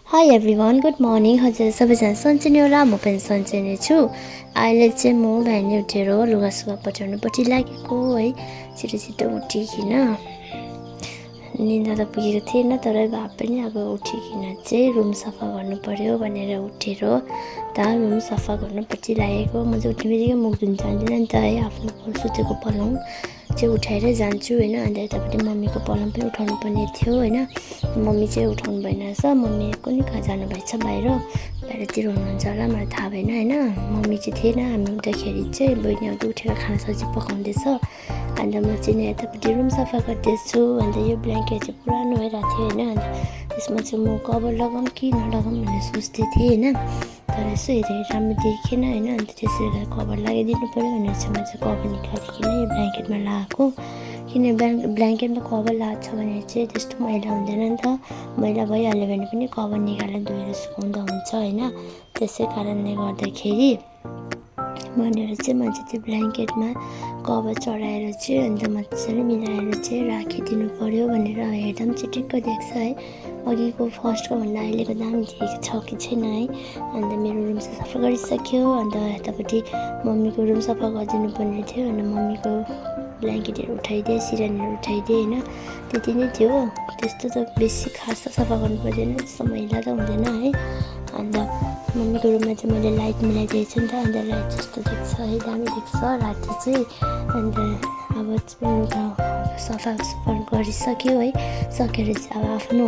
High everyone, good morning. हजुर सबैजना सन्चै नै होला, म पनि सन्चै नै छु। अहिले चाहिँ म बिहानै उठेर लुगासुगा पट्याउनुपट्टि लागेको है। छिटो छिटो उठिकन निन्दा त पुगेको थिएन, तर भए पनि अब उठिकन चाहिँ रुम सफा गर्नु पर्यो भनेर उठेर रुम सफा गर्नुपट्टि लागेको। म चाहिँ उठ्ने बित्तिकै मुख धुन जान्दिनँ नि त है, आफ्नो सुतेको पलङ चाहिँ उठाएरै जान्छु होइन। अन्त यतापट्टि मम्मीको पलङ पनि उठाउनु पर्ने थियो होइन। मम्मी चाहिँ उठाउनु भएन रहेछ, मम्मी कुनै कहाँ जानुभएछ बाहिरतिर हुनुहुन्छ होला, मलाई थाहा भएन होइन। मम्मी चाहिँ थिएन, हामी उठ्दाखेरि चाहिँ बहिनी अघि उठेर खाना सब्जी पकाउँदैछ। अन्त म चाहिँ यतापट्टि रुम सफा गर्दैछु। अन्त यो ब्ल्याङ्केट चाहिँ पुरानो भइरहेको थियो होइन। अन्त त्यसमा चाहिँ म कभर लगाऊँ कि नलगाऊँ भनेर सोच्दै थिएँ होइन। तर यसो हेरेर राम्रो देखेन होइन। अन्त त्यसरी कभर लगाइदिनु पऱ्यो भनेर चाहिँ म चाहिँ कभर निकालिकन यो ब्ल्याङ्केटमा लगाएको। किन ब्ल्याङ्केटमा कभर लगाएको छ भने चाहिँ त्यस्तो मैला हुँदैन नि त। मैला भइहाल्यो भने पनि कभर निकालेर धोएर सुकाउँदा हुन्छ होइन। त्यसै कारणले गर्दाखेरि भनेर चाहिँ म चाहिँ त्यो ब्ल्याङ्केटमा कभर चढाएर चाहिँ अन्त मजाले मिलाएर चाहिँ राखिदिनु पऱ्यो भनेर हेर्दा पनि चाहिँ ठिक्क देख्छ है। अघिको फर्स्टको भन्दा अहिलेको दाम ठिक छ कि छैन है। अन्त मेरो रुम चाहिँ सफा गरिसक्यो। अन्त यतापट्टि मम्मीको रुम सफा गरिदिनु पर्ने थियो। अन्त मम्मीको ब्ल्याङ्केटहरू उठाइदिएँ, सिरानीहरू उठाइदिएँ होइन। त्यति नै थियो, त्यस्तो त बेसी खास त सफा गर्नु पर्दैन, त्यस्तो मैला त हुँदैन है। अन्त मम्मीको रुममा चाहिँ मैले लाइट मिलाइदिएको छु नि त। अन्त लाइट जस्तो देख्छ है, दामी देख्छ राति चाहिँ। अन्त अब सफा गरिसक्यो है। सकेर चाहिँ अब आफ्नो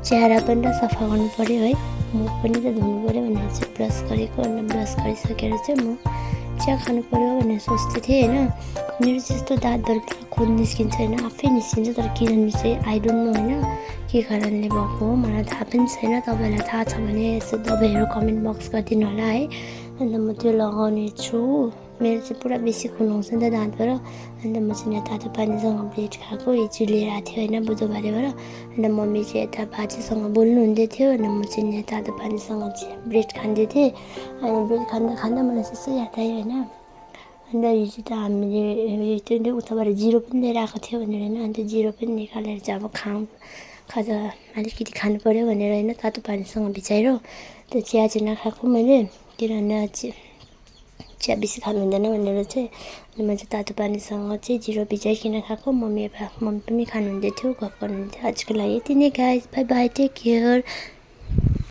चेहरा पनि त सफा गर्नु पऱ्यो है, मुख पनि त धुनु पऱ्यो भनेर चाहिँ ब्रस गरेको। अन्त ब्रस गरिसकेर चाहिँ म चिया खानु पऱ्यो भनेर सोच्दै थिएँ होइन। मेरो चाहिँ यस्तो दाँतहरू पुरा खुन निस्किन्छ होइन, आफै निस्किन्छ, तर किन चाहिँ आई डोन्ट नो होइन, के कारणले भएको हो मलाई थाहा पनि छैन। तपाईँलाई थाहा छ भने यसो दबाईहरू कमेन्ट बक्स गरिदिनु होला है। अन्त म त्यो लगाउने छु। मेरो चाहिँ पुरा बेसी खुन आउँछ नि त दाँतबाट। अन्त म चाहिँ यहाँ तातो पानीसँग ब्लेड खाएको, हिजो लिएर आएको थियो होइन बुधबारबाट। अन्त मम्मी चाहिँ यता बाजेसँग बोल्नु हुँदै थियो। अन्त म चाहिँ यहाँ तातो पानीसँग चाहिँ ब्रेड खाँदै थिएँ। अनि ब्रेड खाँदा खाँदा मलाई यसो याद आयो होइन। अन्त हिजो त हामीले त्यो उताबाट जिरो पनि लिएर आएको थियो भनेर होइन। अन्त जिरो पनि निकालेर चाहिँ अब खाजा अलिकति खानु पऱ्यो भनेर होइन, तातो पानीसँग भिजाएर। त्यो चिया चाहिँ नखाएको मैले, किनभने चिया बेसी खानु हुँदैन भनेर चाहिँ। अनि म चाहिँ तातो पानीसँग चाहिँ जिरो भिजाइकन खाएको। मम्मी पनि खानुहुँदै थियो, गफ गर्नुहुन्थ्यो। आजको लागि यति नै guys, bye bye, take care.